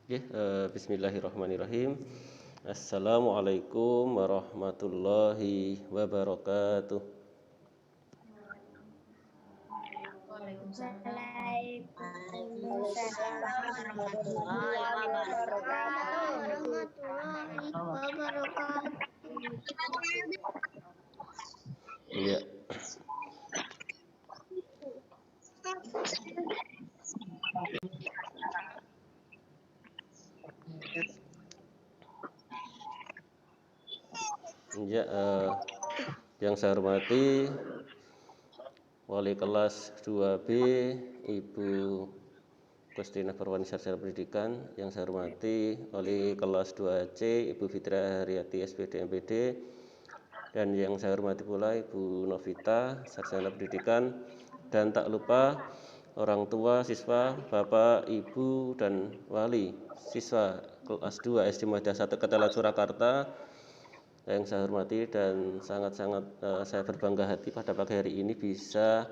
Bismillahirrahmanirrahim. Assalamualaikum warahmatullahi wabarakatuh. Ya. Ya, yang saya hormati Wali kelas 2B Ibu Kustina Perwani Sarjana Pendidikan, yang saya hormati Wali kelas 2C Ibu Fitria Haryati SPD MPD, dan yang saya hormati pula Ibu Novita Sarjana Pendidikan, dan tak lupa orang tua siswa, Bapak, Ibu, dan wali siswa kelas 2 SD Muhammadiyah 1 Ketelan Surakarta yang saya hormati, dan sangat-sangat saya berbangga hati pada pagi hari ini bisa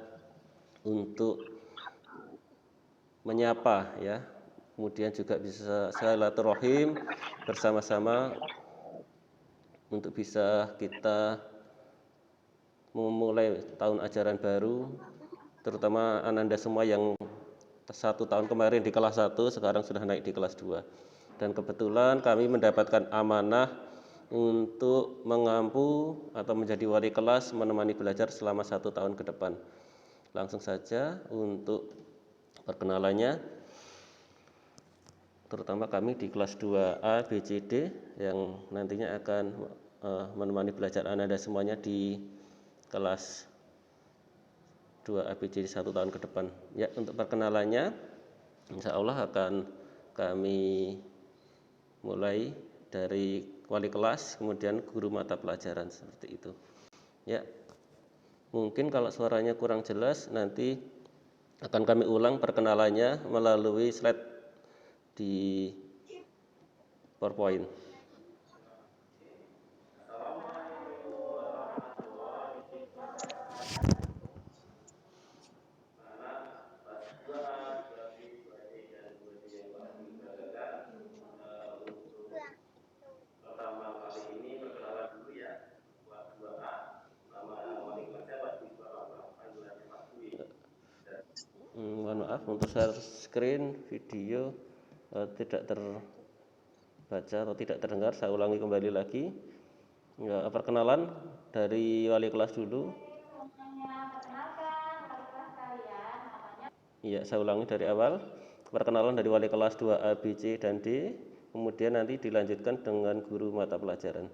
untuk menyapa ya, kemudian juga bisa silaturahim bersama-sama untuk bisa kita memulai tahun ajaran baru, terutama Ananda semua yang 1 tahun kemarin di kelas 1 sekarang sudah naik di kelas 2. Dan kebetulan kami mendapatkan amanah untuk mengampu atau menjadi wali kelas menemani belajar selama 1 tahun ke depan. Langsung saja untuk perkenalannya, terutama kami di kelas 2A, B, C, D yang nantinya akan menemani belajar Anda semuanya di kelas 2A, B, C, D 1 tahun ke depan. Ya, untuk perkenalannya insya Allah akan kami mulai dari wali kelas, kemudian guru mata pelajaran, seperti itu. Ya, mungkin kalau suaranya kurang jelas nanti akan kami ulang perkenalannya melalui slide di PowerPoint. Mohon maaf untuk share screen video tidak terbaca atau tidak terdengar. Saya ulangi kembali lagi. Ya, perkenalan dari wali kelas dulu. Iya, saya ulangi dari awal. Perkenalan dari wali kelas 2A, B, C, dan D. Kemudian nanti dilanjutkan dengan guru mata pelajaran.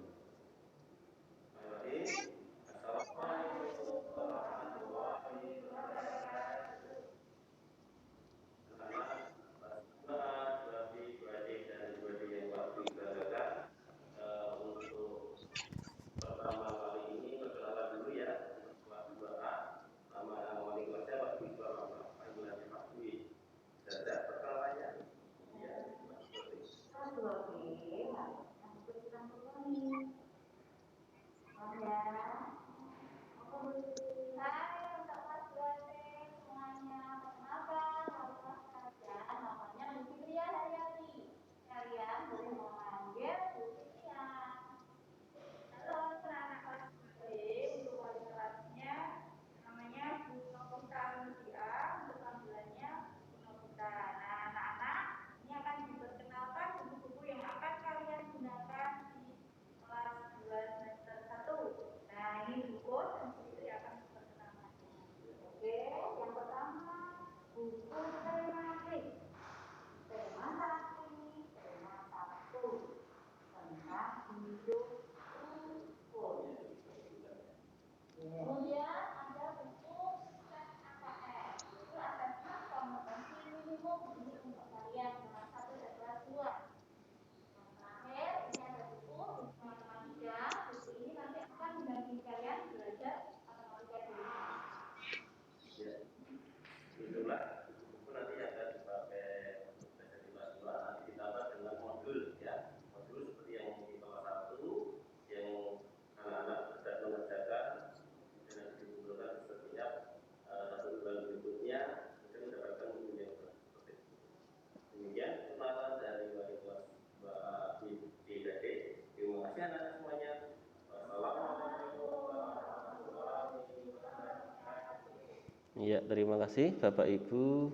Ya, terima kasih Bapak Ibu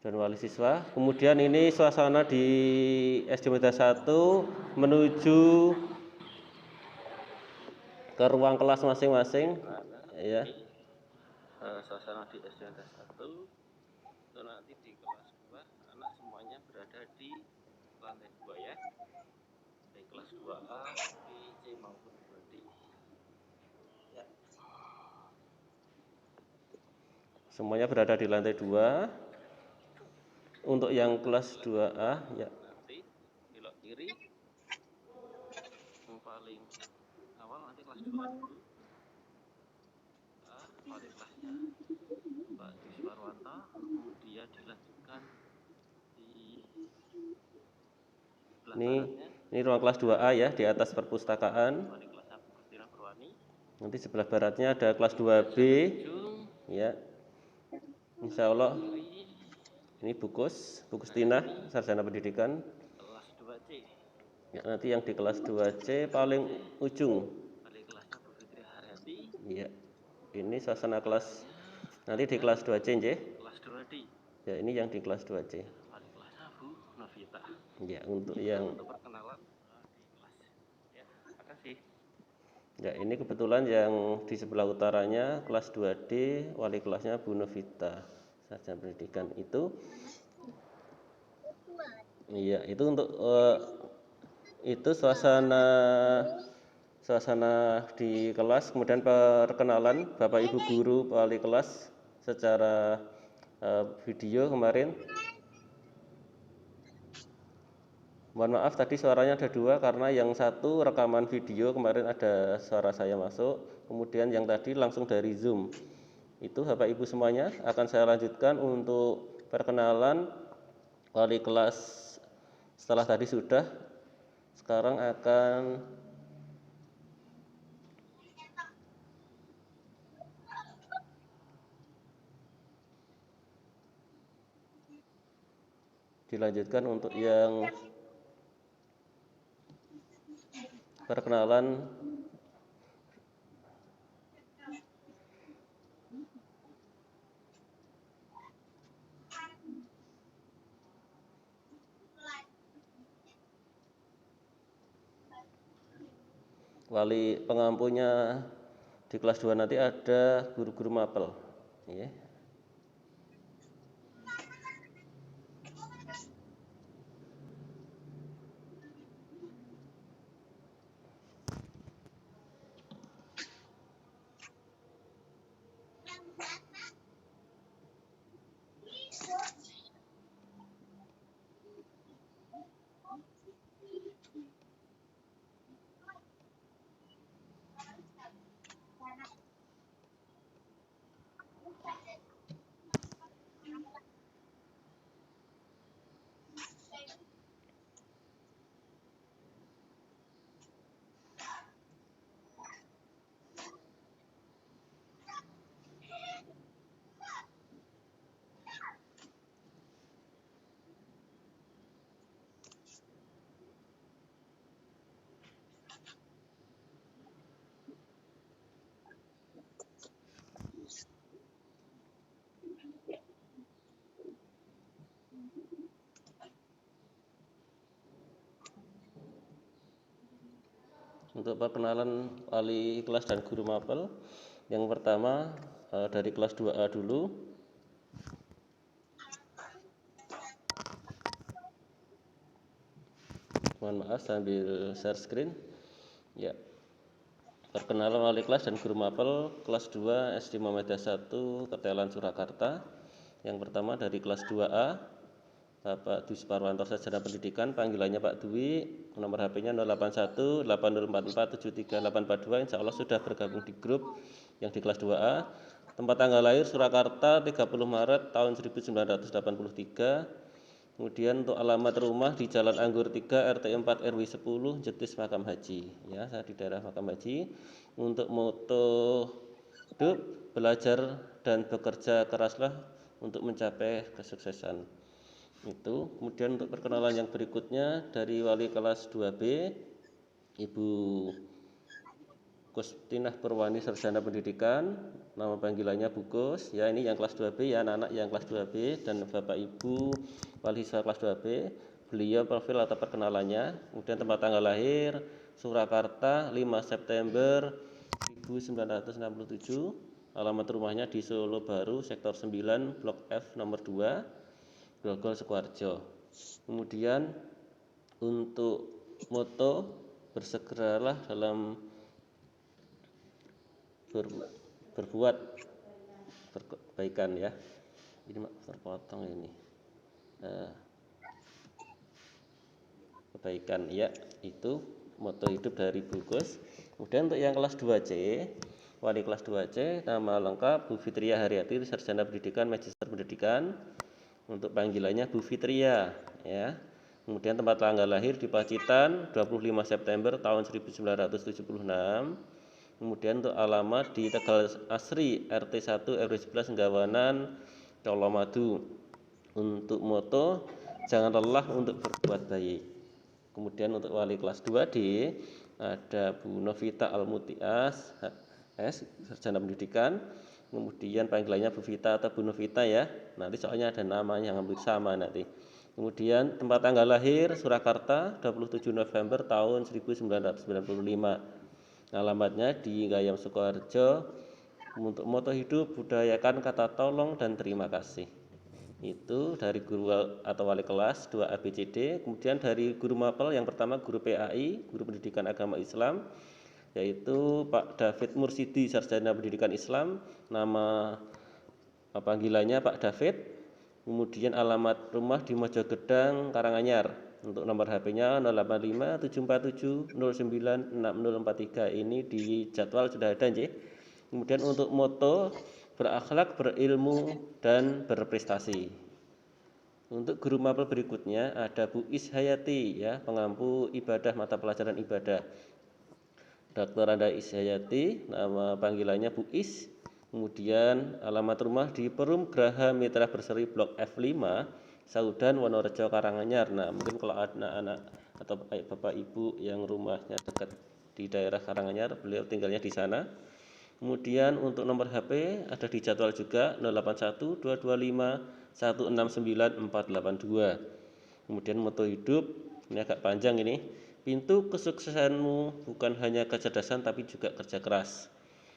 dan wali siswa. Kemudian ini suasana di SD Medan 1 menuju ke ruang kelas masing-masing. Ya. Suasana di SD Medan 1 itu nanti di kelas 2 anak semuanya berada di lantai 2 ya. Di kelas 2A, B, C maupun 2D. Ya. Semuanya berada di lantai 2. Untuk yang kelas 2A ya nanti belok kiri. Yang paling awal nanti kelas 2 dulu. Wali kelasnya Pak Disparwanto, kemudian dilanjutkan di ini ruang kelas 2A ya, di atas perpustakaan. Wali kelas Bu Kristina Purwani. Nanti sebelah baratnya ada kelas 2B ya. Insya Allah ini Bukus Tina, sarjana pendidikan. Kelas 2C. Ya, nanti yang di kelas 2C paling ujung. Wali kelasnya Bu Fitri Haryati. Iya. Ini suasana kelas nanti di kelas 2C nggih. Kelas 2D. Ya, ini yang di kelas 2C. Wali kelasnya Bu Novita. Ya, untuk yang perkenalan di kelas. Ya, terima kasih. Ya, ini kebetulan yang di sebelah utaranya kelas 2D, wali kelasnya Bu Novita, sarjana pendidikan itu. Iya, itu untuk itu suasana di kelas, kemudian perkenalan Bapak Ibu guru wali kelas secara video kemarin. Mohon maaf tadi suaranya ada 2 karena yang satu rekaman video kemarin ada suara saya masuk, kemudian yang tadi langsung dari Zoom. Itu Bapak Ibu semuanya akan saya lanjutkan untuk perkenalan wali kelas. Setelah tadi sudah, sekarang akan dilanjutkan untuk yang perkenalan wali pengampunya di kelas 2 nanti ada guru-guru mapel ya. Untuk perkenalan wali kelas dan guru mapel, yang pertama dari kelas 2A dulu. Mohon maaf sambil share screen. Ya. Perkenalan wali kelas dan guru mapel kelas 2 SD Muhammadiyah 1 Ketelan Surakarta. Yang pertama dari kelas 2A Bapak Dwi Parwanto, sarjana pendidikan, panggilannya Pak Dwi, nomor HP-nya 081 8044 73842. Insya Allah sudah bergabung di grup yang di kelas 2A. Tempat tanggal lahir Surakarta 30 Maret tahun 1983. Kemudian untuk alamat rumah di Jalan Anggur 3 RT 4 RW 10 Jetis Makam Haji. Ya, saya di daerah Makam Haji. Untuk moto hidup, belajar dan bekerja keraslah untuk mencapai kesuksesan. Itu. Kemudian untuk perkenalan yang berikutnya dari wali kelas 2B Ibu Kustinah Perwani Sarjana Pendidikan, nama panggilannya Bu Kus, ya ini yang kelas 2B ya, anak-anak yang kelas 2B dan Bapak Ibu wali siswa kelas 2B. Beliau profil atau perkenalannya, kemudian tempat tanggal lahir Surakarta 5 September 1967, alamat rumahnya di Solo Baru sektor 9 Blok F nomor 2 Grogol Sukoharjo. Kemudian untuk moto bersegeralah dalam berbuat kebaikan ya. Ini terpotong ini. Kebaikan ya, itu moto hidup dari Bu Kus. Kemudian untuk yang kelas 2C, wali kelas 2C, nama lengkap Bu Fitria Haryati, Sarjana Pendidikan, Magister Pendidikan. Untuk panggilannya Bu Fitria ya. Kemudian tempat tanggal lahir di Pacitan 25 September tahun 1976. Kemudian untuk alamat di Tegal Asri RT 1 RW 11 Nggawanan Colomadu. Untuk moto jangan lelah untuk berbuat baik. Kemudian untuk wali kelas 2D ada Bu Novita Almutias S, Sarjana Pendidikan. Kemudian panggilannya Bu Vita atau Bu Novita ya. Nanti soalnya ada namanya yang hampir sama nanti. Kemudian tempat tanggal lahir Surakarta 27 November tahun 1995. Alamatnya di Gayam Sukoharjo. Untuk moto hidup budayakan kata tolong dan terima kasih. Itu dari guru atau wali kelas 2 ABCD. Kemudian dari guru mapel yang pertama guru PAI, guru pendidikan agama Islam, yaitu Pak David Mursidi, Sarjana Pendidikan Islam. Nama panggilannya Pak David. Kemudian alamat rumah di Mojogedang, Karanganyar. Untuk nomor HP-nya 085747096043. Ini di jadwal sudah ada nggih. Kemudian untuk moto berakhlak, berilmu dan berprestasi. Untuk guru mapel berikutnya ada Bu Is Hayati ya, pengampu ibadah mata pelajaran ibadah. Dr. Anda Is Hayati, nama panggilannya Bu Is. Kemudian alamat rumah di Perum Graha Mitra Berseri Blok F5, Saudan Wonorejo Karanganyar. Nah, mungkin kalau anak-anak atau Bapak Ibu yang rumahnya dekat di daerah Karanganyar, beliau tinggalnya di sana. Kemudian untuk nomor HP ada di jadwal juga 081225169482. Kemudian moto hidup, ini agak panjang ini. Pintu kesuksesanmu bukan hanya kecerdasan tapi juga kerja keras.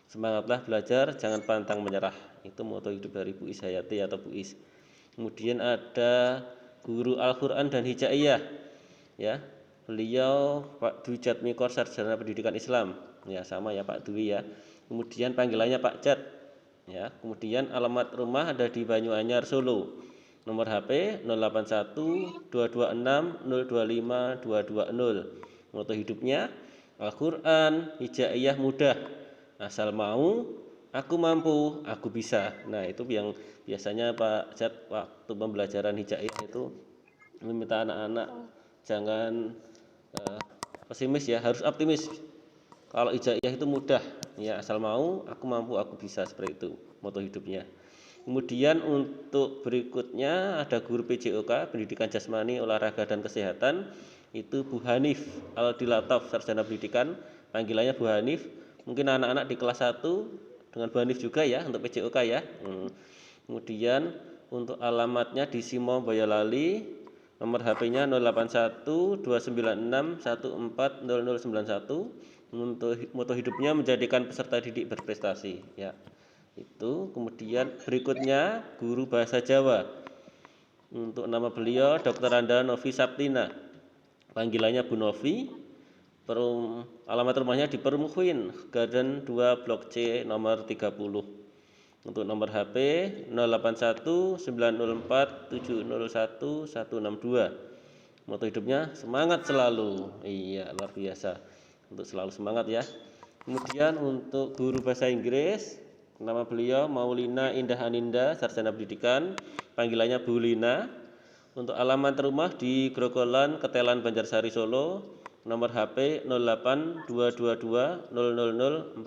Semangatlah belajar, jangan pantang menyerah. Itu moto hidup dari Bu Is Hayati atau Bu Is. Kemudian ada guru Al-Qur'an dan Hijaiyah. Ya. Beliau Pak Dwi Jatmikor, Sarjana Pendidikan Islam. Ya, sama ya Pak Dwi ya. Kemudian panggilannya Pak Jat. Ya. Kemudian alamat rumah ada di Banyuanyar, Solo. Nomor HP 081226025220. Moto hidupnya Al-Qur'an, Hijaiyah mudah. Asal mau, aku mampu, aku bisa. Nah, itu yang biasanya Pak Jat waktu pembelajaran hijaiyah itu meminta anak-anak jangan pesimis ya, harus optimis. Kalau hijaiyah itu mudah, ya asal mau, aku mampu, aku bisa, seperti itu moto hidupnya. Kemudian untuk berikutnya ada guru PJOK, Pendidikan Jasmani, Olahraga dan Kesehatan, itu Bu Hanif Al-Dilatov, Sarjana Pendidikan, panggilannya Bu Hanif. Mungkin anak-anak di kelas 1 dengan Bu Hanif juga ya untuk PJOK ya. Kemudian untuk alamatnya di Simo Boyolali, nomor HP-nya 081296140091. Untuk moto hidupnya menjadikan peserta didik berprestasi ya. Itu kemudian berikutnya guru bahasa Jawa. Untuk nama beliau Dr. Anda Novi Saptina, panggilannya Bu Novi. Alamat rumahnya di Perum Queen Garden 2 Blok C nomor 30. Untuk nomor HP 081904701162. Moto hidupnya semangat selalu. Iya, luar biasa. Untuk selalu semangat ya. Kemudian untuk guru bahasa Inggris, nama beliau Maulina Indah Aninda, Sarjana Pendidikan, panggilannya Bu Lina. Untuk alamat rumah di Grogolan, Ketelan, Banjarsari, Solo. Nomor HP 082200004191.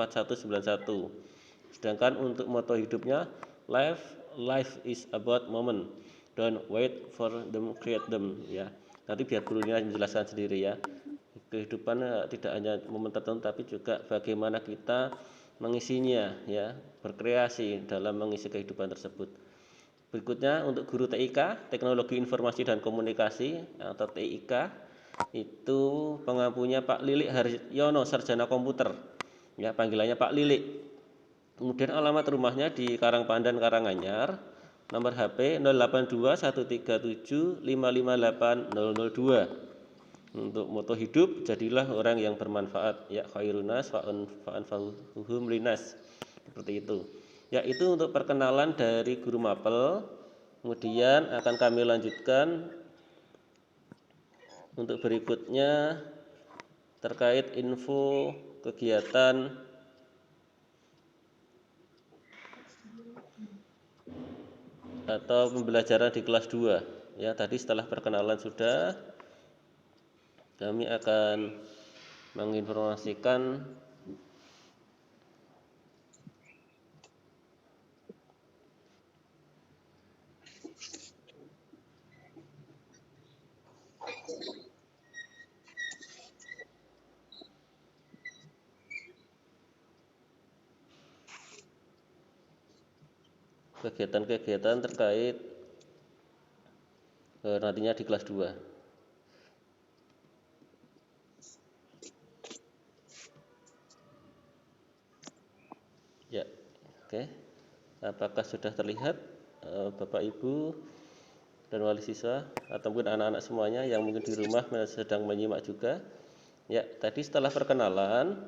Sedangkan untuk moto hidupnya life is about moment, don't wait for them, create them ya. Nanti biar gurunya menjelaskan sendiri ya. kehidupan tidak hanya momen tertentu tapi juga bagaimana kita mengisinya, ya, berkreasi dalam mengisi kehidupan tersebut. Berikutnya untuk guru TIK, Teknologi Informasi dan Komunikasi atau TIK, itu pengampunya Pak Lilik Haryono, sarjana komputer, ya, panggilannya Pak Lilik. Kemudian alamat rumahnya di Karangpandan, Karanganyar, nomor HP 082137558002. Untuk moto hidup, jadilah orang yang bermanfaat, ya khairunas fa'anfa'uhum linas, seperti itu. Ya, itu untuk perkenalan dari guru mapel. Kemudian akan kami lanjutkan untuk berikutnya terkait info kegiatan atau pembelajaran di kelas 2. Ya, tadi setelah perkenalan sudah, kami akan menginformasikan kegiatan-kegiatan terkait nantinya di kelas 2. Ya, oke. Apakah sudah terlihat Bapak Ibu dan wali siswa atau mungkin anak-anak semuanya yang mungkin di rumah sedang menyimak juga? Ya, tadi setelah perkenalan,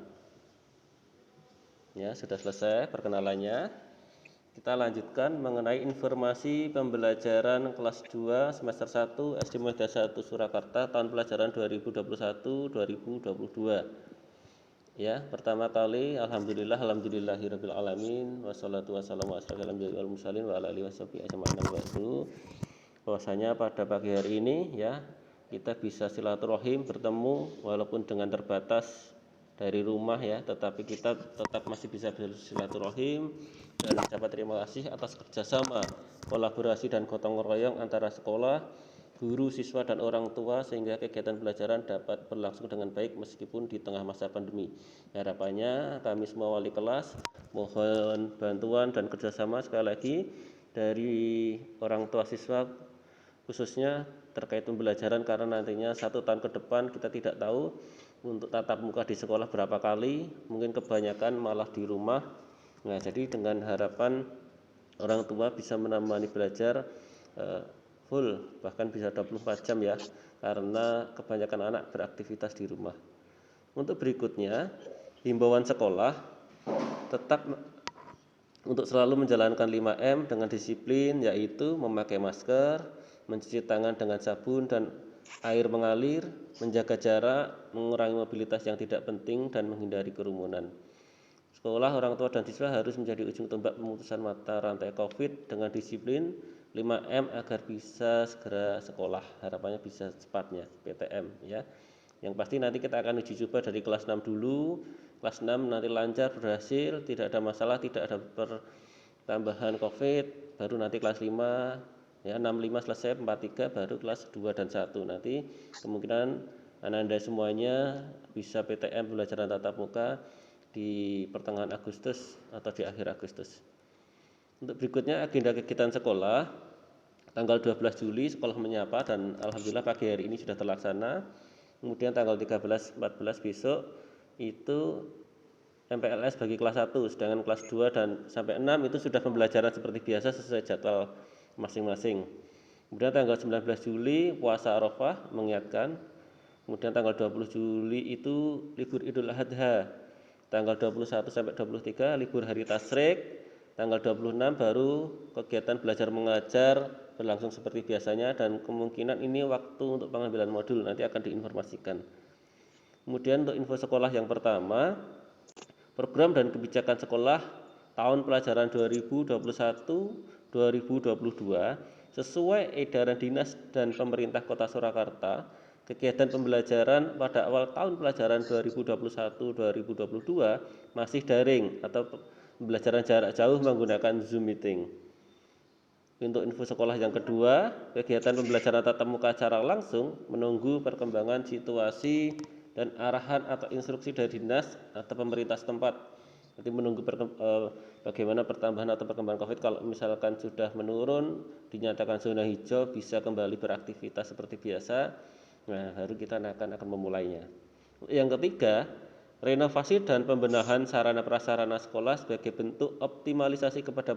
ya sudah selesai perkenalannya. Kita lanjutkan mengenai informasi pembelajaran kelas 2 semester 1 SD Muda 1 Surakarta tahun pelajaran 2021-2022. Ya, pertama kali alhamdulillahirabbil alamin wassalatu wassalamu ala mursalin wa ala alihi washabihi ajmain. Bahwasanya pada pagi hari ini, ya, kita bisa silaturahim bertemu walaupun dengan terbatas dari rumah, ya, tetapi kita tetap masih bisa bersilaturahim dan ucapan terima kasih atas kerjasama, kolaborasi dan gotong royong antara sekolah, guru, siswa, dan orang tua sehingga kegiatan pelajaran dapat berlangsung dengan baik meskipun di tengah masa pandemi. Harapannya kami semua wali kelas mohon bantuan dan kerjasama sekali lagi dari orang tua siswa, khususnya terkait pembelajaran, karena nantinya 1 tahun ke depan kita tidak tahu untuk tatap muka di sekolah berapa kali, mungkin kebanyakan malah di rumah. Nah, jadi dengan harapan orang tua bisa menemani belajar full, bahkan bisa 24 jam, ya, karena kebanyakan anak beraktivitas di rumah. Untuk berikutnya, himbauan sekolah tetap untuk selalu menjalankan 5M dengan disiplin, yaitu memakai masker, mencuci tangan dengan sabun dan air mengalir, menjaga jarak, mengurangi mobilitas yang tidak penting, dan menghindari kerumunan. Sekolah, orang tua, dan siswa harus menjadi ujung tombak pemutusan mata rantai COVID dengan disiplin 5M agar bisa segera sekolah. Harapannya bisa cepatnya PTM, ya. Yang pasti nanti kita akan uji coba dari kelas 6 dulu. Kelas 6 nanti lancar, berhasil, tidak ada masalah, tidak ada pertambahan COVID, baru nanti kelas 5, ya, 65 selesai, 43 baru kelas 2 dan 1. Nanti kemungkinan Anda semuanya bisa PTM pembelajaran tatap muka di pertengahan Agustus atau di akhir Agustus. Untuk berikutnya agenda kegiatan sekolah, tanggal 12 Juli sekolah menyapa dan alhamdulillah pagi hari ini sudah terlaksana. Kemudian tanggal 13, 14 besok itu MPLS bagi kelas 1, sedangkan kelas 2 dan sampai 6 itu sudah pembelajaran seperti biasa sesuai jadwal masing-masing. Kemudian tanggal 19 Juli puasa Arafah mengingatkan. Kemudian tanggal 20 Juli itu libur Idul Adha. Tanggal 21 sampai 23 libur hari tasyrik. Tanggal 26 baru kegiatan belajar mengajar berlangsung seperti biasanya, dan kemungkinan ini waktu untuk pengambilan modul nanti akan diinformasikan. Kemudian untuk info sekolah yang pertama, program dan kebijakan sekolah tahun pelajaran 2021-2022 sesuai edaran Dinas dan Pemerintah Kota Surakarta. Kegiatan pembelajaran pada awal tahun pelajaran 2021-2022 masih daring atau pembelajaran jarak jauh menggunakan Zoom meeting. Untuk info sekolah yang kedua, kegiatan pembelajaran tatap muka secara langsung menunggu perkembangan situasi dan arahan atau instruksi dari dinas atau pemerintah setempat. Nanti menunggu bagaimana pertambahan atau perkembangan COVID. Kalau misalkan sudah menurun, dinyatakan zona hijau, bisa kembali beraktivitas seperti biasa. Nah, baru kita akan memulainya. Yang ketiga, renovasi dan pembenahan sarana prasarana sekolah sebagai bentuk optimalisasi kepada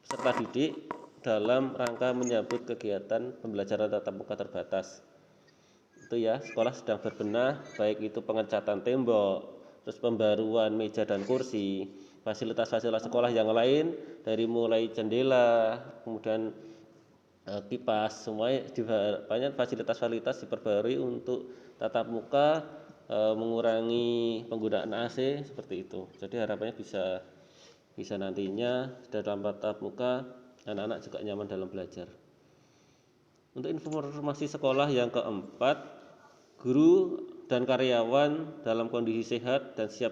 peserta didik dalam rangka menyambut kegiatan pembelajaran tatap muka terbatas. Itu ya, sekolah sedang berbenah, baik itu pengecatan tembok, terus pembaruan meja dan kursi, fasilitas-fasilitas sekolah yang lain, dari mulai jendela, kemudian kipas, semuanya banyak fasilitas-fasilitas diperbarui untuk tatap muka, mengurangi penggunaan AC seperti itu. Jadi harapannya bisa nantinya dalam tatap muka anak-anak juga nyaman dalam belajar. Untuk informasi sekolah yang keempat, guru dan karyawan dalam kondisi sehat dan siap,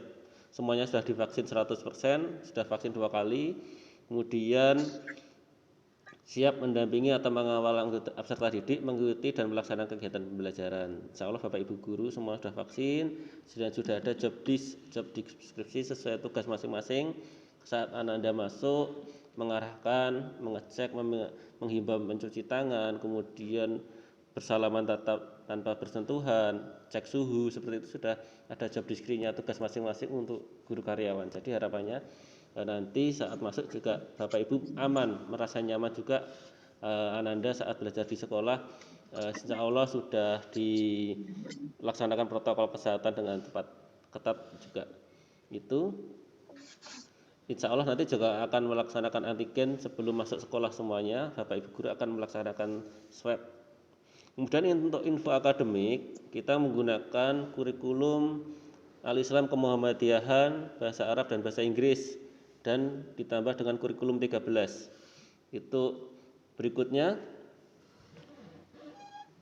semuanya sudah divaksin 100%, sudah vaksin 2 kali, kemudian siap mendampingi atau mengawal peserta didik mengikuti dan melaksanakan kegiatan pembelajaran. Insya Allah Bapak Ibu guru semua sudah vaksin, sudah ada job deskripsi sesuai tugas masing-masing. Saat Anda masuk, mengarahkan, mengecek, menghimbau mencuci tangan, kemudian bersalaman tanpa bersentuhan, cek suhu, seperti itu sudah ada job deskripsinya, tugas masing-masing untuk guru karyawan. Jadi harapannya nanti saat masuk juga Bapak Ibu aman, merasa nyaman juga Ananda saat belajar di sekolah. Insya Allah sudah dilaksanakan protokol kesehatan dengan tepat ketat juga. Itu insya Allah nanti juga akan melaksanakan antigen sebelum masuk sekolah semuanya. Bapak Ibu guru akan melaksanakan swab. Kemudian untuk info akademik, kita menggunakan kurikulum Al-Islam Kemuhammadiyahan, bahasa Arab dan bahasa Inggris, dan ditambah dengan kurikulum 13. Itu berikutnya,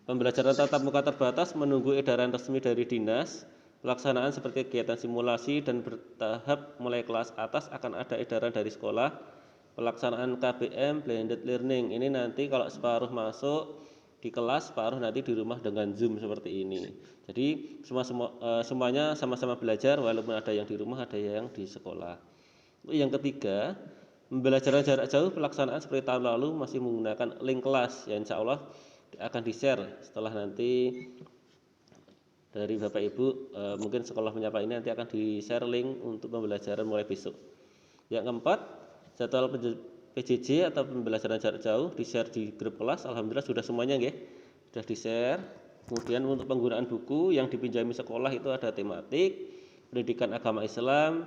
pembelajaran tatap muka terbatas menunggu edaran resmi dari dinas. Pelaksanaan seperti kegiatan simulasi dan bertahap mulai kelas atas akan ada edaran dari sekolah. Pelaksanaan KBM blended learning ini nanti kalau separuh masuk di kelas, separuh nanti di rumah dengan Zoom seperti ini. Jadi semuanya sama-sama belajar, walaupun ada yang di rumah, ada yang di sekolah. Yang ketiga, pembelajaran jarak jauh pelaksanaan seperti tahun lalu masih menggunakan link kelas, ya insya Allah akan di-share setelah nanti dari Bapak Ibu, mungkin sekolah menyapa ini nanti akan di-share link untuk pembelajaran mulai besok. Yang keempat, jadwal PJJ atau pembelajaran jarak jauh di-share di grup kelas. Alhamdulillah sudah semuanya nggih, sudah di-share. Kemudian untuk penggunaan buku yang dipinjami sekolah itu ada tematik, pendidikan agama Islam,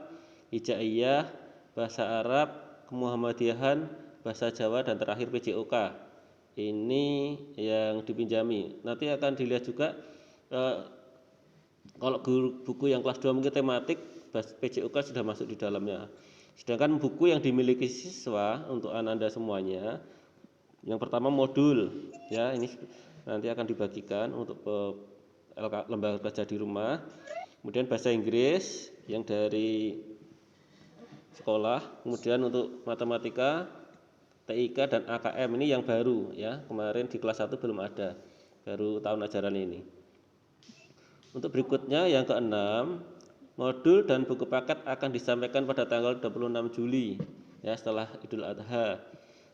hijaiyah, bahasa Arab, kemuhammadiyahan, bahasa Jawa, dan terakhir PJOK. Ini yang dipinjami. Nanti akan dilihat juga kalau buku yang kelas 2 mungkin tematik, PJOK sudah masuk di dalamnya. Sedangkan buku yang dimiliki siswa untuk Anda semuanya, yang pertama modul, ya ini nanti akan dibagikan untuk lembaga belajar di rumah. Kemudian bahasa Inggris yang dari sekolah, kemudian untuk matematika, TIK dan AKM ini yang baru ya, kemarin di kelas 1 belum ada, baru tahun ajaran ini. Untuk berikutnya yang keenam, modul dan buku paket akan disampaikan pada tanggal 26 Juli ya, setelah Idul Adha.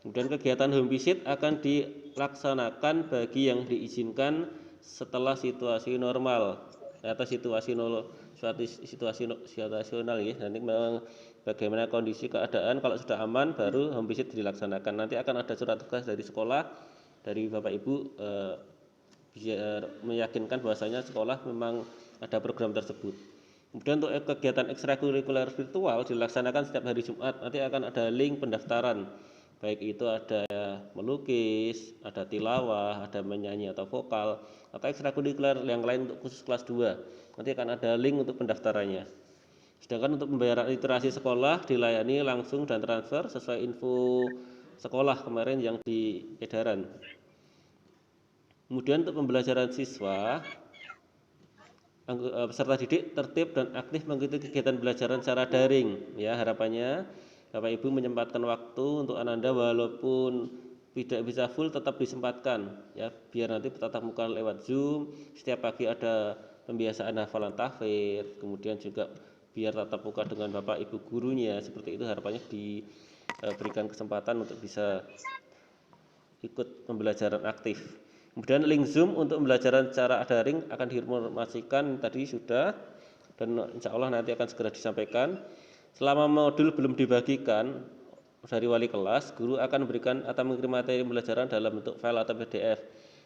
Kemudian kegiatan home visit akan dilaksanakan bagi yang diizinkan setelah situasi normal atau situasional ya. Nanti memang bagaimana kondisi keadaan, kalau sudah aman baru home visit dilaksanakan. Nanti akan ada surat tugas dari sekolah, dari Bapak Ibu, biar meyakinkan bahwasanya sekolah memang ada program tersebut. Kemudian untuk kegiatan ekstrakurikuler virtual dilaksanakan setiap hari Jumat. Nanti akan ada link pendaftaran, baik itu ada melukis, ada tilawah, ada menyanyi atau vokal, atau ekstrakurikuler yang lain untuk khusus kelas 2. Nanti akan ada link untuk pendaftarannya. Sedangkan untuk pembayaran literasi sekolah dilayani langsung dan transfer sesuai info sekolah kemarin yang di edaran. Kemudian untuk pembelajaran siswa, peserta didik tertib dan aktif mengikuti kegiatan pembelajaran secara daring. Ya, harapannya Bapak Ibu menyempatkan waktu untuk Anda, walaupun tidak bisa full tetap disempatkan ya, biar nanti tatap muka lewat Zoom. Setiap pagi ada pembiasaan hafalan tahfidz, kemudian juga biar tatap muka dengan Bapak Ibu gurunya, seperti itu harapannya diberikan kesempatan untuk bisa ikut pembelajaran aktif. Kemudian link Zoom untuk pembelajaran secara daring akan diinformasikan tadi sudah, dan insya Allah nanti akan segera disampaikan. Selama modul belum dibagikan dari wali kelas, guru akan memberikan atau mengirim materi pembelajaran dalam bentuk file atau PDF.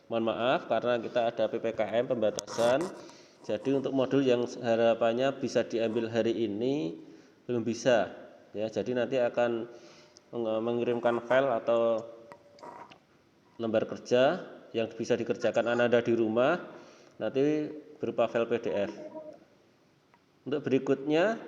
Mohon maaf karena kita ada PPKM pembatasan, jadi untuk modul yang harapannya bisa diambil hari ini belum bisa, ya. Jadi nanti akan mengirimkan file atau lembar kerja yang bisa dikerjakan Ananda di rumah nanti berupa file PDF. Untuk berikutnya,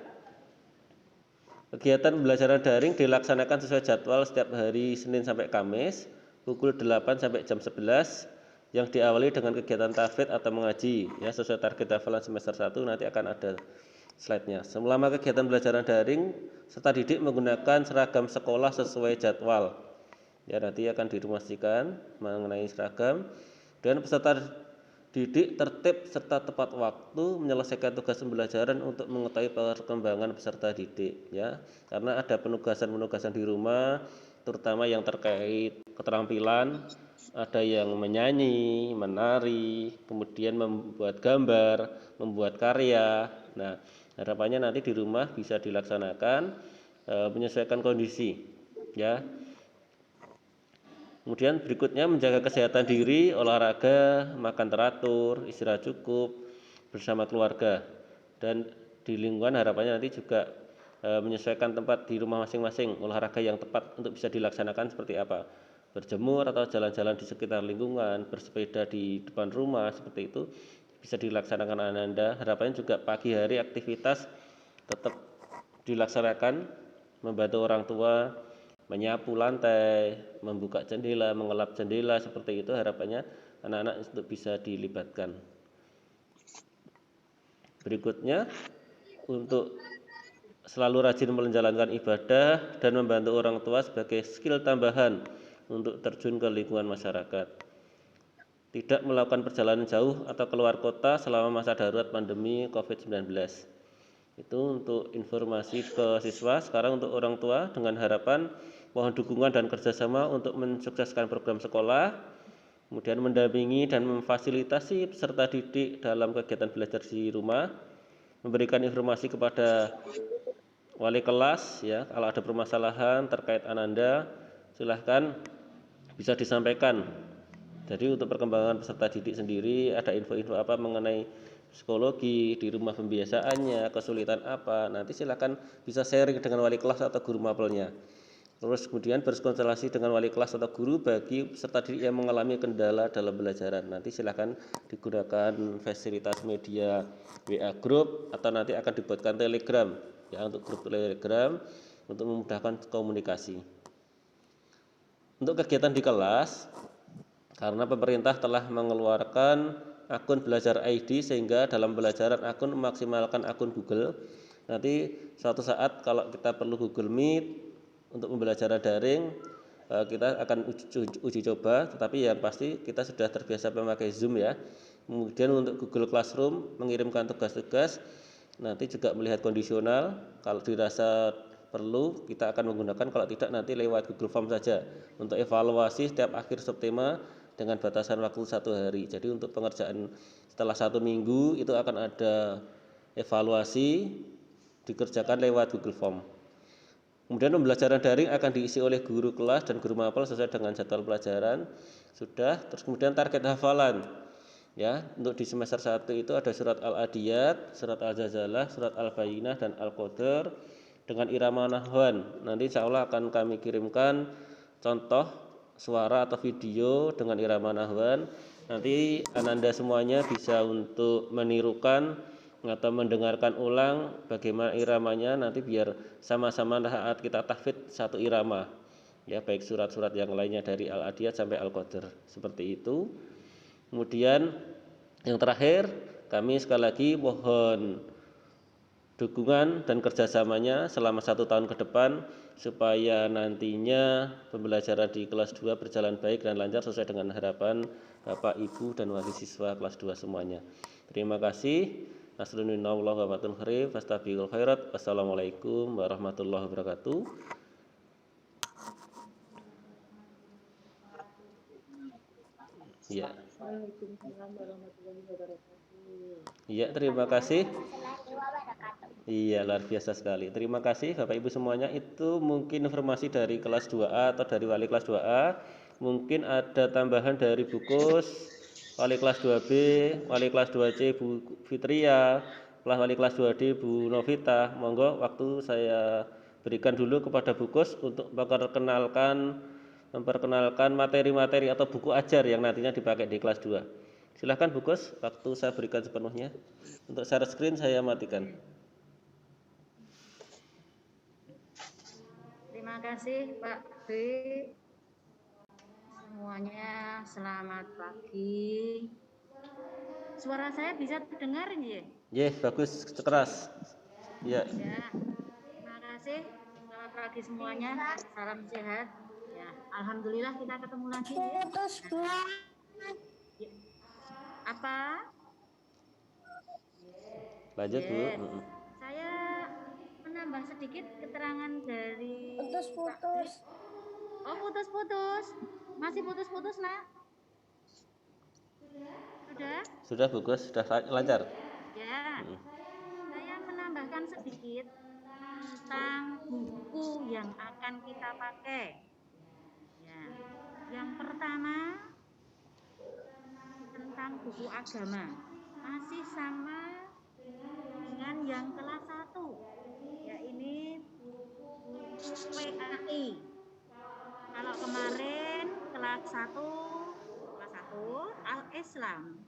kegiatan pembelajaran daring dilaksanakan sesuai jadwal setiap hari Senin sampai Kamis pukul 8 sampai jam 11 yang diawali dengan kegiatan tahfidz atau mengaji, ya, sesuai target hafalan semester 1. Nanti akan ada slide-nya. Selama kegiatan pembelajaran daring, peserta didik menggunakan seragam sekolah sesuai jadwal, ya, nanti akan diinformasikan mengenai seragam. Dan peserta didik tertib serta tepat waktu menyelesaikan tugas pembelajaran untuk mengetahui perkembangan peserta didik, ya, karena ada penugasan-penugasan di rumah terutama yang terkait keterampilan, ada yang menyanyi, menari, kemudian membuat gambar, membuat karya. Nah, harapannya nanti di rumah bisa dilaksanakan menyesuaikan kondisi, ya. Kemudian berikutnya menjaga kesehatan diri, olahraga, makan teratur, istirahat cukup bersama keluarga, dan di lingkungan harapannya nanti juga menyesuaikan tempat di rumah masing-masing, olahraga yang tepat untuk bisa dilaksanakan seperti apa, berjemur atau jalan-jalan di sekitar lingkungan, bersepeda di depan rumah, seperti itu bisa dilaksanakan Ananda. Harapannya juga pagi hari aktivitas tetap dilaksanakan, membantu orang tua menyapu lantai, membuka jendela, mengelap jendela, seperti itu harapannya anak-anak untuk bisa dilibatkan. Berikutnya, untuk selalu rajin menjalankan ibadah dan membantu orang tua sebagai skill tambahan untuk terjun ke lingkungan masyarakat. Tidak melakukan perjalanan jauh atau keluar kota selama masa darurat pandemi COVID-19. Itu untuk informasi ke siswa. Sekarang untuk orang tua, dengan harapan mohon dukungan dan kerjasama untuk mensukseskan program sekolah, kemudian mendampingi dan memfasilitasi peserta didik dalam kegiatan belajar di rumah, memberikan informasi kepada wali kelas, ya, kalau ada permasalahan terkait Ananda silahkan bisa disampaikan. Jadi untuk perkembangan peserta didik sendiri ada info-info apa mengenai psikologi di rumah, pembiasaannya, kesulitan apa, nanti silahkan bisa sharing dengan wali kelas atau guru mapelnya. Terus kemudian berkonsultasi dengan wali kelas atau guru bagi peserta didik yang mengalami kendala dalam pembelajaran. Nanti silahkan digunakan fasilitas media WA group atau nanti akan dibuatkan Telegram, ya, untuk grup Telegram untuk memudahkan komunikasi. Untuk kegiatan di kelas, karena pemerintah telah mengeluarkan akun belajar ID sehingga dalam pembelajaran akun memaksimalkan akun Google. Nanti suatu saat kalau kita perlu Google Meet untuk pembelajaran daring, kita akan uji coba, tetapi yang pasti kita sudah terbiasa memakai Zoom, ya. Kemudian untuk Google Classroom mengirimkan tugas-tugas, nanti juga melihat kondisional, kalau dirasa perlu kita akan menggunakan, kalau tidak nanti lewat Google Form saja untuk evaluasi setiap akhir subtema dengan batasan waktu 1 hari. Jadi untuk pengerjaan setelah 1 minggu itu akan ada evaluasi dikerjakan lewat Google Form. Kemudian pembelajaran daring akan diisi oleh guru kelas dan guru mapel sesuai dengan jadwal pelajaran. Sudah, terus kemudian target hafalan. Ya, untuk di semester 1 itu ada surat Al-Adiyat, surat Al-Zazalah, surat Al-Bayyinah dan Al-Qadr dengan irama nahwan. Nanti insya Allah akan kami kirimkan contoh suara atau video dengan irama nahwan. Nanti Ananda semuanya bisa untuk menirukan atau mendengarkan ulang bagaimana iramanya, nanti biar sama-sama saat kita tahfidz satu irama, ya, baik surat-surat yang lainnya dari Al-Adiyat sampai Al-Qadr, seperti itu. Kemudian yang terakhir, kami sekali lagi mohon dukungan dan kerjasamanya selama 1 tahun ke depan supaya nantinya pembelajaran di kelas 2 berjalan baik dan lancar sesuai dengan harapan Bapak, Ibu, dan wali siswa kelas 2 semuanya. Terima kasih. Nasrunallahu wa barakatuh khair, fastabiqul khairat. Wassalamualaikum warahmatullahi wabarakatuh. Ya. Waalaikumsalam warahmatullahi wabarakatuh. Iya, terima kasih. Iya, luar biasa sekali. Terima kasih Bapak Ibu semuanya. Itu mungkin informasi dari kelas 2A atau dari wali kelas 2A. Mungkin ada tambahan dari Bukus, wali kelas 2B, wali kelas 2C Bu Fitria, wali kelas 2D Bu Novita. Monggo waktu saya berikan dulu kepada Bukus untuk memperkenalkan materi-materi atau buku ajar yang nantinya dipakai di kelas 2. Silahkan Bukus, waktu saya berikan sepenuhnya. Untuk share screen saya matikan. Terima kasih Pak B. Semuanya selamat pagi. Suara saya bisa terdengar ya? Yes, bagus, keras. Ya. Ya. Terima kasih. Selamat pagi semuanya. Salam sehat. Ya, alhamdulillah kita ketemu lagi. Ya. Apa? Lanjut, Bu. Saya menambah sedikit keterangan dari Putus-putus. Oh, putus-putus. Masih putus-putus, Nak? Sudah? Sudah Bukus, sudah lancar. Ya. Saya menambahkan sedikit tentang buku yang akan kita pakai. Ya. Yang pertama tentang buku agama. Masih sama dengan yang kelas 1. Ya, ini buku PAI. Kalau kemarin kelas 1 Al-Islam.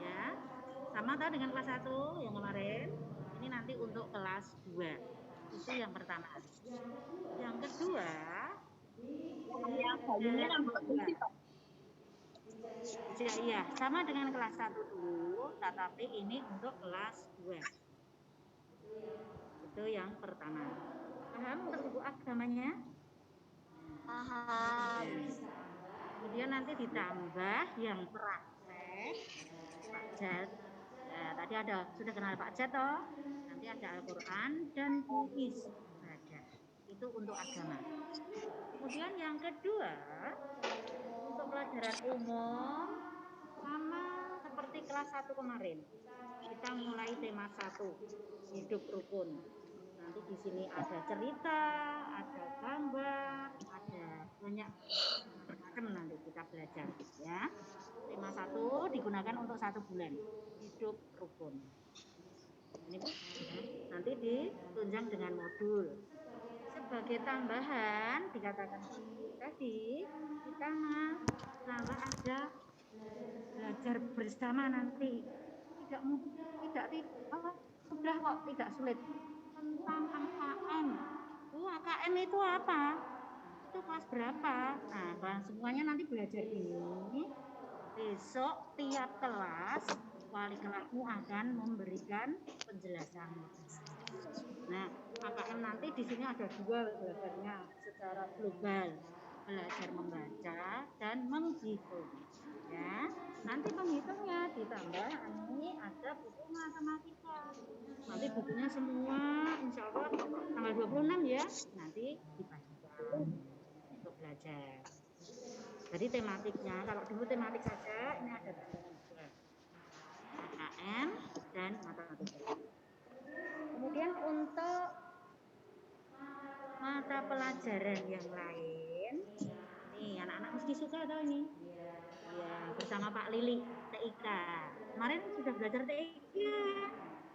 Ya. Sama tahu dengan kelas 1 yang kemarin. Ini nanti untuk kelas 2. Itu yang pertama. Yang kedua, iya, sama dengan kelas 1 dulu, tetapi ini untuk kelas 2. Itu yang pertama. Paham untuk buku agamanya? Paham. Kemudian nanti ditambah yang praktek Pak Jat. Ya, tadi sudah kenal Pak Jat toh. Nanti ada Al-Quran dan buku ibadah. Itu untuk agama. Kemudian yang kedua, untuk pelajaran umum sama seperti kelas 1 kemarin. Kita mulai tema 1, hidup rukun. Nanti di sini ada cerita, ada gambar, ada banyak macam nanti kita belajar ya. Tema 1 digunakan untuk 1 bulan, hidup rukun. Ini nanti ditunjang dengan modul. Sebagai tambahan dikatakan tadi kita nambah ada belajar bersama nanti. Tidak mudah kok, tidak sulit. Tentang AKM. AKM itu apa? Itu kelas berapa? Nah, semuanya nanti belajar ini. Besok tiap kelas wali kelasmu akan memberikan penjelasan. Nah, AKM nanti di sini ada 2 belajarnya secara global, belajar membaca dan menghitung. Ya, nanti menghitungnya ditambah ini ada buku matematika. Nanti bukunya semua insya Allah tanggal 26 ya, nanti dibagikan untuk belajar. Jadi tematiknya, kalau dulu tematik saja, ini ada tambahan 2. AKM dan matematika. Kemudian untuk mata pelajaran yang lain, nih anak-anak mesti suka atau ini? Ya, bersama Pak Lili, TIK. Kemarin sudah belajar TIK,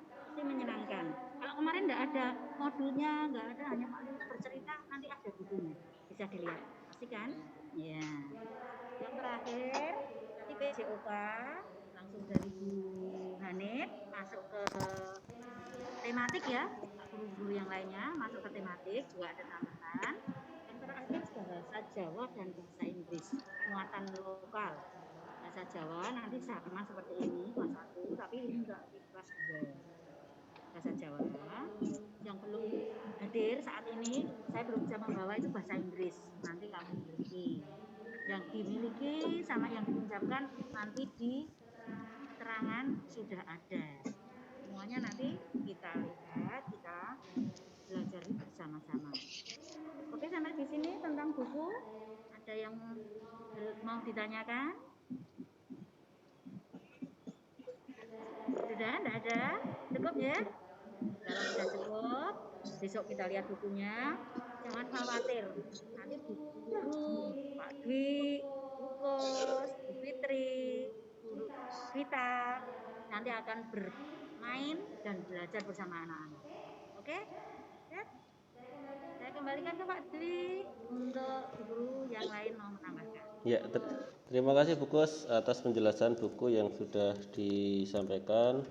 pasti menyenangkan. Kalau kemarin nggak ada modulnya, nggak ada, hanya Pak Lili bercerita, nanti ada bukunya, bisa dilihat, pasti kan? Ya. Yang terakhir, nanti PJOK langsung dari Bu Hanif masuk ke tematik ya. Guru-guru yang lainnya masuk ke tematik juga ada tambahan. Yang terakhir bahasa Jawa dan bahasa Inggris muatan lokal. Bahasa Jawa nanti sama seperti ini kelas 1, tapi ini enggak di kelas 2. Bahasa Jawa yang belum hadir saat ini saya belum bisa membawa itu bahasa Inggris, nanti kamu miliki. Yang dimiliki sama yang dipinjamkan nanti keterangan sudah ada. Semuanya nanti kita lihat, kita belajar bersama-sama. Oke, sampai di sini tentang buku. Ada yang mau ditanyakan? Sudah, enggak ada? Cukup ya? Kalau sudah cukup, besok kita lihat bukunya. Jangan khawatir, nanti Bu Guru, Pak Dwi, Bu Kos, Bu Fitri, Bu Vita nanti akan bermain dan belajar bersama anak-anak. Oke? Ya? Saya kembalikan ke Pak Dwi untuk Bu Guru yang lain mau menambahkan. Ya, terima kasih Bu Kus atas penjelasan buku yang sudah disampaikan.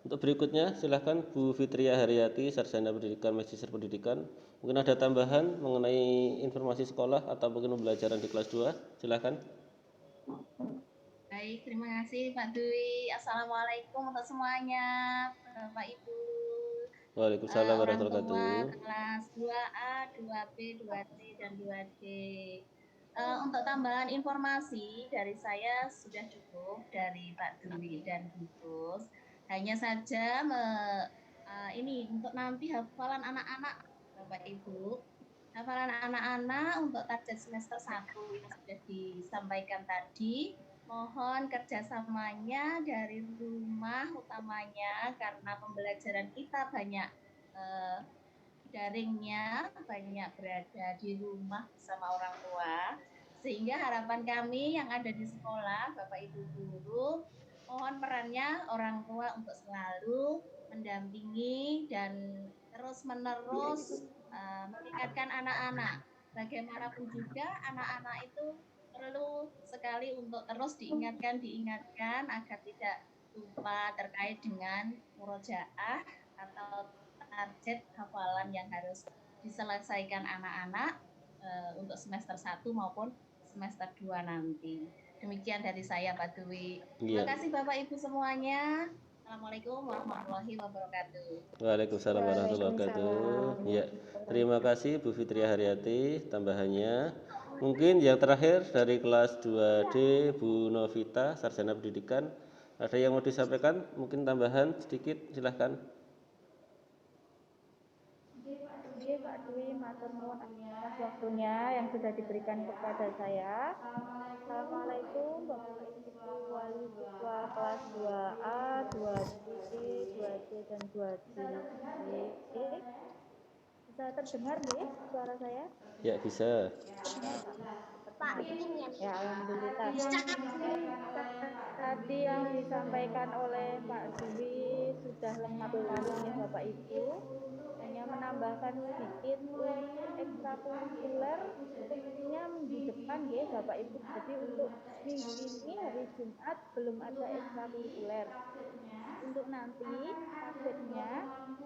Untuk berikutnya, silahkan Bu Fitria Haryati, Sarjana Pendidikan, Magister Pendidikan. Mungkin ada tambahan mengenai informasi sekolah atau mungkin pembelajaran di kelas 2? Silahkan. Baik, terima kasih Pak Dwi. Assalamualaikum untuk semuanya, Bapak Ibu. Waalaikumsalam Orang warahmatullahi tua wabarakatuh. kelas 2A, 2B, 2C, dan 2D. Untuk tambahan informasi dari saya sudah cukup dari Pak Dwi dan Bu Kus. Hanya saja ini untuk nanti hafalan anak-anak Bapak Ibu. Hafalan anak-anak untuk target semester 1 yang sudah disampaikan tadi. Mohon kerjasamanya dari rumah utamanya karena pembelajaran kita banyak daringnya, banyak berada di rumah bersama orang tua. Sehingga harapan kami yang ada di sekolah, Bapak Ibu guru, mohon perannya orang tua untuk selalu mendampingi dan terus-menerus mengingatkan anak-anak. Bagaimanapun juga anak-anak itu perlu sekali untuk terus diingatkan agar tidak lupa terkait dengan murojaah atau target hafalan yang harus diselesaikan anak-anak untuk semester 1 maupun semester 2 nanti. Demikian dari saya Pak Dwi. Terima kasih Bapak Ibu semuanya. Assalamualaikum warahmatullahi wabarakatuh. Waalaikumsalam warahmatullahi wabarakatuh. Ya, terima kasih Bu Fitria Haryati tambahannya. Mungkin yang terakhir dari kelas 2D Bu Novita, Sarjana Pendidikan. Ada yang mau disampaikan? Mungkin tambahan sedikit, silahkan. Oke Pak Dwi, matur nuwun atas waktunya yang sudah diberikan kepada saya. Assalamualaikum Bapak Ibu wali siswa kelas 2A, 2B, 2C, dan 2D. Bisa terdengar nih suara saya? Ya, bisa. Pak, ya alhamdulillah. Tadi yang disampaikan oleh Pak Dwi sudah lengkap sekali ya Bapak Ibu. Hanya menambahkan sedikit untuk ekstrakurikuler sepertinya minggu depan ya Bapak Ibu. Jadi untuk minggu ini hari Jumat belum ada ekstrakurikuler. Untuk nanti targetnya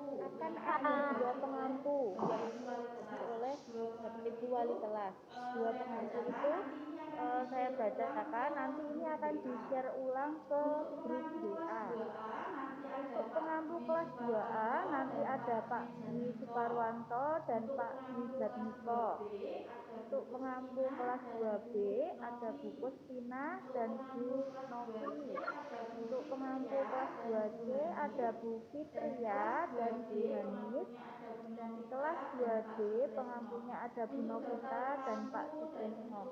akan ada 2 pengampu yang diikuti oleh Bapak Ibu wali kelas. 2 pengampu itu saya bacakan, nanti ini akan di-share ulang ke grup WA. Untuk pengampu kelas 2A nanti ada Pak Dwi Suparwanto dan Pak Dwi Jatmiko. Untuk pengampu kelas 2B ada Bu Kustina dan Bu Novi. Untuk pengampu kelas 2C ada Bu Fitria dan Bu Hanis. Dan kelas 2D pengampunya ada Bu Novita dan Pak Sutresno.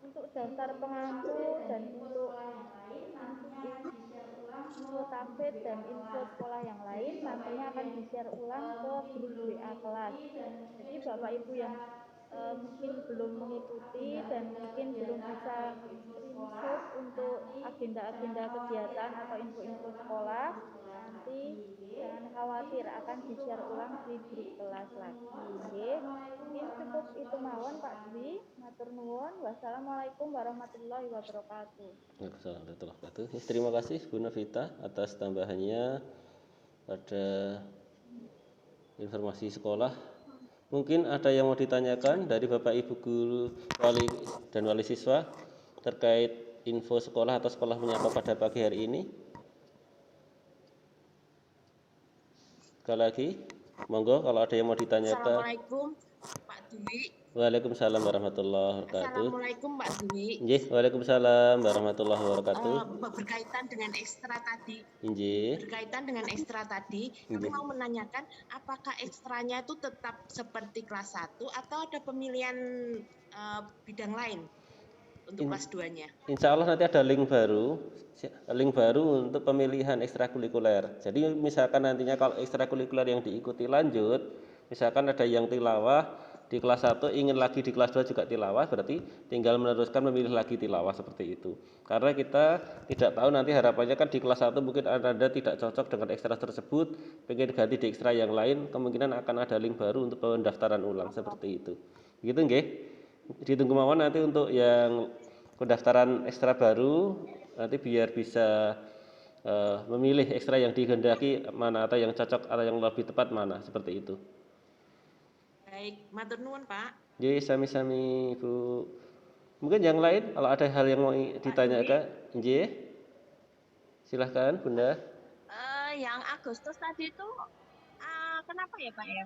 Untuk daftar pengampu dan untuk info tablet dan info sekolah yang lain nantinya akan di-share ulang ke grup WA kelas. Jadi Bapak Ibu yang mungkin belum mengikuti dan mungkin belum bisa screenshot untuk agenda-agenda kegiatan atau info-info sekolah, nanti jangan khawatir akan di-share ulang di grup kelas lagi. Mungkin cukup itu mawon Pak Dwi. Matur nuwun. Wassalamualaikum warahmatullahi wabarakatuh. Waalaikumsalam warahmatullahi wabarakatuh. Terima kasih Bu Novita atas tambahannya pada informasi sekolah. Mungkin ada yang mau ditanyakan dari Bapak Ibu guru wali dan wali siswa terkait info sekolah atau sekolah menyapa pada pagi hari ini. Sekali lagi, monggo kalau ada yang mau ditanyakan. Assalamualaikum Pak Dwi. Waalaikumsalam warahmatullahi wabarakatuh. Assalamualaikum Mbak Dwi. Nggih, waalaikumsalam warahmatullahi wabarakatuh. Berkaitan dengan ekstra tadi, Nggih. kami mau menanyakan apakah ekstranya itu tetap seperti kelas 1 atau ada pemilihan bidang lain untuk kelas 2-nya? Insya Allah nanti ada link baru untuk pemilihan ekstrakurikuler. Jadi misalkan nantinya kalau ekstrakurikuler yang diikuti lanjut, misalkan ada yang tilawah di kelas 1 ingin lagi di kelas 2 juga tilawah, berarti tinggal meneruskan memilih lagi tilawah seperti itu. Karena kita tidak tahu nanti harapannya kan di kelas 1 mungkin Anda tidak cocok dengan ekstra tersebut, pengen ganti di ekstra yang lain, kemungkinan akan ada link baru untuk pendaftaran ulang seperti itu. Gitu nggih. Ditunggu mawon nanti untuk yang pendaftaran ekstra baru nanti biar bisa memilih ekstra yang dikehendaki mana atau yang cocok atau yang lebih tepat mana seperti itu. Baik, matur nuwun Pak. Jadi sami-sami Bu. Mungkin yang lain kalau ada hal yang mau ditanyakan, nggih. Silahkan Bunda. Yang Agustus tadi itu kenapa ya Pak ya?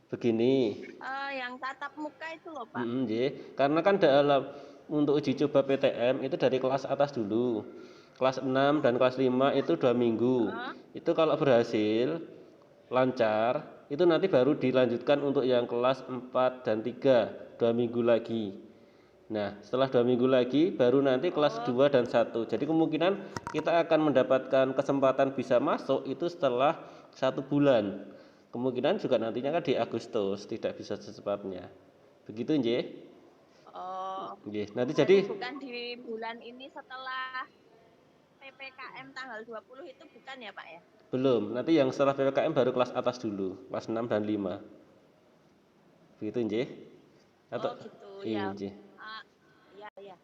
Begini. Yang tatap muka itu loh Pak. Nggih. Karena kan dalam untuk uji coba PTM itu dari kelas atas dulu. Kelas 6 dan kelas 5 itu 2 minggu. Itu kalau berhasil lancar itu nanti baru dilanjutkan untuk yang kelas 4 dan 3 2 minggu lagi. Nah setelah 2 minggu lagi baru nanti kelas 2 dan 1. Jadi kemungkinan kita akan mendapatkan kesempatan bisa masuk itu setelah 1 bulan. Kemungkinan juga nantinya kan di Agustus, tidak bisa secepatnya. Begitu nggih? Nggih. Nanti jadi bukan di bulan ini setelah PPKM tanggal 20 itu bukan ya Pak ya? Belum, nanti yang setelah PPKM baru kelas atas dulu, kelas 6 dan 5. Begitu nggih? Atau gitu iya ya. nggih. Ya.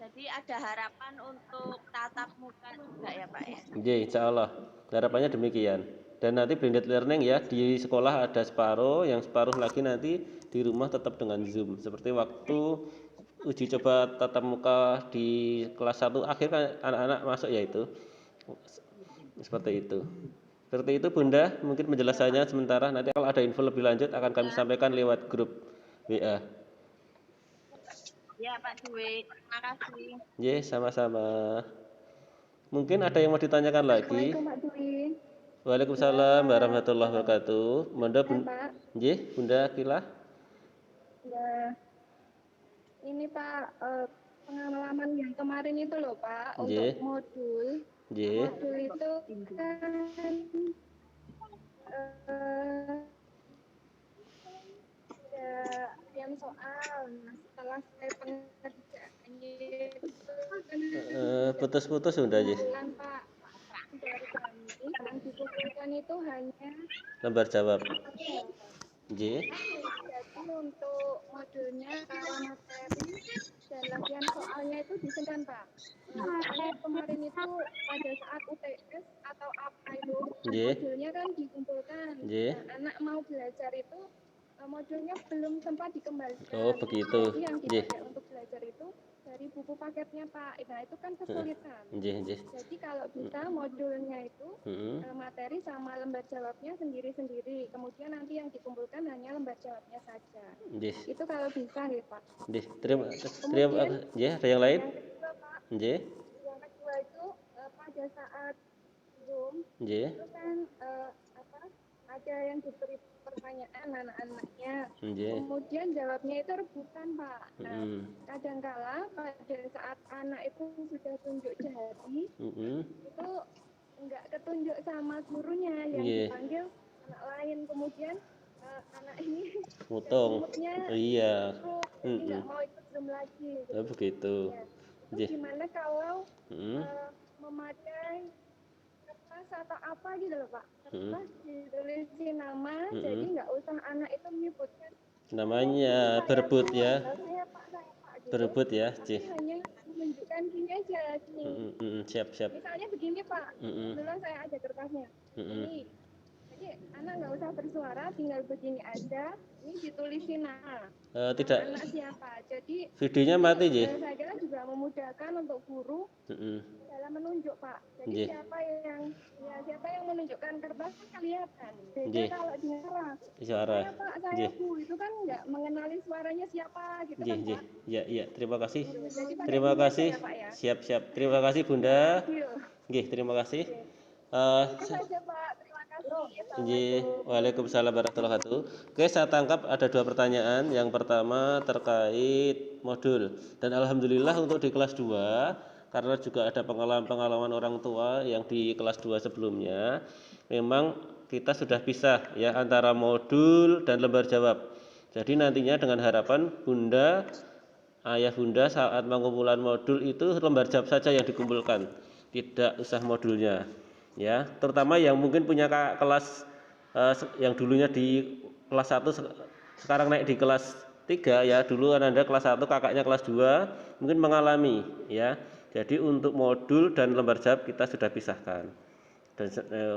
Jadi ada harapan untuk tatap muka juga ya Pak ya? Nggih, insyaallah. Harapannya demikian. Dan nanti blended learning ya, di sekolah ada separuh, yang separuh lagi nanti di rumah tetap dengan Zoom. Seperti waktu uji coba tatap muka di kelas 1 akhir kan anak-anak masuk ya itu. Seperti itu. Seperti itu Bunda, mungkin penjelasannya sementara. Nanti kalau ada info lebih lanjut akan kami sampaikan lewat grup WA. Ya Pak Dwi, terima kasih. Nggih, sama-sama. Mungkin ada yang mau ditanyakan lagi? Waalaikumsalam warahmatullahi wabarakatuh. Bunda, nggih, Bunda Kila. Ya, ini Pak, pengalaman yang kemarin itu loh Pak, untuk modul. Nggih. Modul itu kan yang soal. Nah, setelah saya pengerjaannya itu Putus-putus Bunda nggih. Pak, dari kami yang dibutuhkan itu hanya Lembar jawab. Nggih. Jadi untuk modulnya kalau materi dan latihan soalnya itu disesuaikan Pak. Kemarin itu pada saat UTS atau apa itu modulnya kan dikumpulkan. Nah, anak mau belajar itu modulnya belum sempat dikembalikan. Oh begitu. Jadi yang dipakai untuk belajar itu dari buku paketnya Pak. Nah itu kan kesulitan. Jadi kalau bisa modulnya itu materi sama lembar jawabnya sendiri-sendiri. Kemudian nanti yang dikumpulkan hanya lembar jawabnya saja. Itu kalau bisa ya Pak. Terima. Ada yang lain? Yang kedua Pak. Yang kedua itu pada saat Zoom itu kan ada yang diberi pertanyaan anak-anaknya, kemudian jawabnya itu rebutan Pak. Nah, kadangkala pada saat anak itu sudah tunjuk jari, itu enggak ketunjuk sama gurunya yang dipanggil anak lain, kemudian anak ini moodnya nggak mau ikut Zoom lagi. Oh begitu. Terus gimana kalau memakai kertas atau apa gitu loh Pak, kertas ditulisin nama, jadi nggak usah anak itu menyebutkan namanya, berebut ya, saya Pak gitu. Berebut ya, Tapi hanya menunjukkan gini aja gini. Siap. Misalnya begini Pak, dulu saya ada kertasnya ini, jadi anak nggak usah bersuara, tinggal begini aja. Ini ditulisin Tidak, anak siapa. Jadi videonya mati Ji. saya kira juga memudahkan untuk guru dalam menunjuk Pak. Jadi siapa yang menunjukkan kertas kan kelihatan. Beda kalau di suara. Saya Pak, saya Bu, itu kan nggak mengenali suaranya siapa gitu kan Pak. Ya, terima kasih. Jadi pakai Terima ini aja kasih. ya, Pak, ya. Siap. Terima kasih Bunda. Adil. Terima kasih. Itu saja Pak, terima kasih. Waalaikumsalam warahmatullahi wabarakatuh. Oke, saya tangkap ada 2 pertanyaan. Yang pertama terkait modul. Dan alhamdulillah untuk di kelas 2, karena juga ada pengalaman orang tua yang di kelas 2 sebelumnya, memang kita sudah pisah ya antara modul dan lembar jawab. Jadi nantinya dengan harapan Bunda, ayah Bunda saat pengumpulan modul itu lembar jawab saja yang dikumpulkan, tidak usah modulnya. Ya, terutama yang mungkin punya kelas yang dulunya di kelas 1 sekarang naik di kelas 3 ya, dulu Anda kelas 1 kakaknya kelas 2 mungkin mengalami ya. Jadi untuk modul dan lembar jawab kita sudah pisahkan. Dan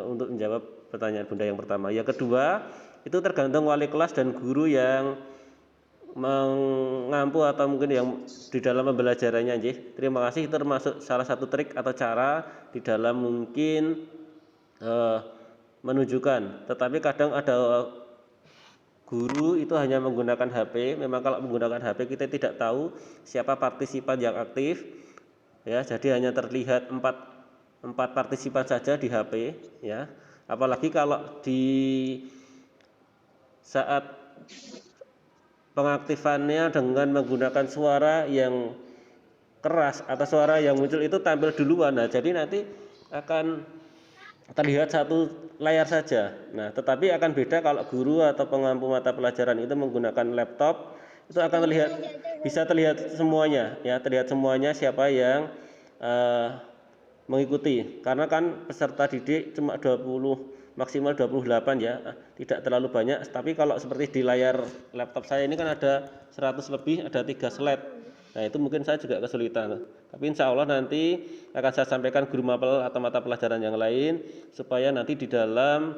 untuk menjawab pertanyaan Bunda yang pertama, yang kedua itu tergantung wali kelas dan guru yang mengampu atau mungkin yang di dalam pembelajarannya. Terima kasih, itu termasuk salah satu trik atau cara di dalam mungkin menunjukkan. Tetapi kadang ada guru itu hanya menggunakan HP. Memang kalau menggunakan HP kita tidak tahu siapa partisipan yang aktif ya, jadi hanya terlihat 4 partisipan saja di HP ya. Apalagi kalau di saat pengaktifannya dengan menggunakan suara yang keras atau suara yang muncul itu tampil duluan. Nah, jadi nanti akan terlihat satu layar saja. Nah, tetapi akan beda kalau guru atau pengampu mata pelajaran itu menggunakan laptop, itu akan bisa terlihat semuanya ya, terlihat semuanya siapa yang mengikuti. Karena kan peserta didik cuma 20, maksimal 28 ya, tidak terlalu banyak. Tapi kalau seperti di layar laptop saya ini kan ada 100 lebih, ada 3 slide. Nah, itu mungkin saya juga kesulitan. Tapi insya Allah nanti akan saya sampaikan guru mapel atau mata pelajaran yang lain, supaya nanti di dalam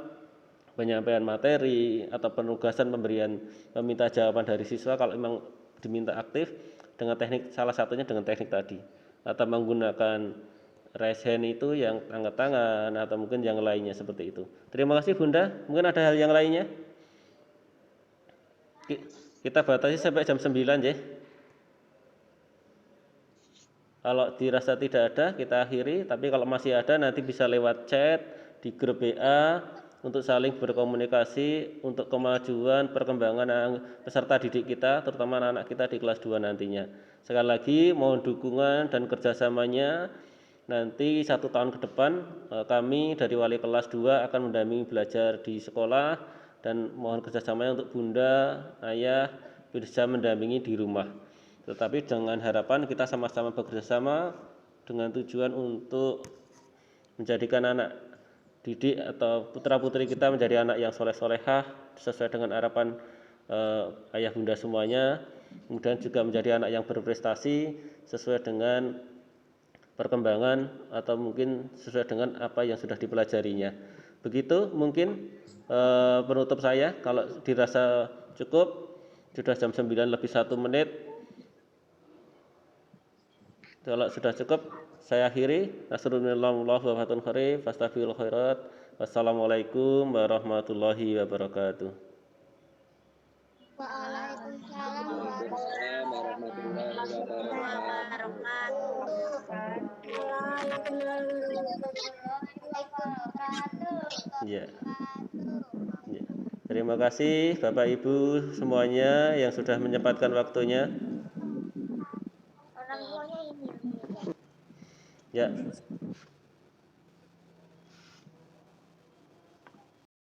penyampaian materi atau penugasan meminta jawaban dari siswa, kalau memang diminta aktif dengan teknik, salah satunya dengan teknik tadi, atau menggunakan raise hand itu yang angkat tangan atau mungkin yang lainnya seperti itu. Terima kasih Bunda. Mungkin ada hal yang lainnya? Kita batasi sampai jam 9 ya. Kalau dirasa tidak ada kita akhiri, tapi kalau masih ada nanti bisa lewat chat di grup WA untuk saling berkomunikasi untuk kemajuan perkembangan peserta didik kita, terutama anak-anak kita di kelas 2 nantinya. Sekali lagi mohon dukungan dan kerjasamanya. Nanti 1 tahun ke depan kami dari wali kelas 2 akan mendampingi belajar di sekolah, dan mohon kerjasamanya untuk Bunda, Ayah bisa mendampingi di rumah. Tetapi dengan harapan kita sama-sama bekerjasama dengan tujuan untuk menjadikan anak didik atau putra-putri kita menjadi anak yang soleh-solehah sesuai dengan harapan ayah bunda semuanya. Kemudian juga menjadi anak yang berprestasi sesuai dengan perkembangan atau mungkin sesuai dengan apa yang sudah dipelajarinya. Begitu mungkin penutup saya. Kalau dirasa cukup, sudah jam 9 lebih 1 menit. Kalau sudah cukup, saya akhiri. Wassalamualaikum warahmatullahi wabarakatuh. Waalaikumsalam warahmatullahi wabarakatuh. Ya. Terima kasih Bapak Ibu semuanya yang sudah menyempatkan waktunya. Orang tuanya ini. Ya.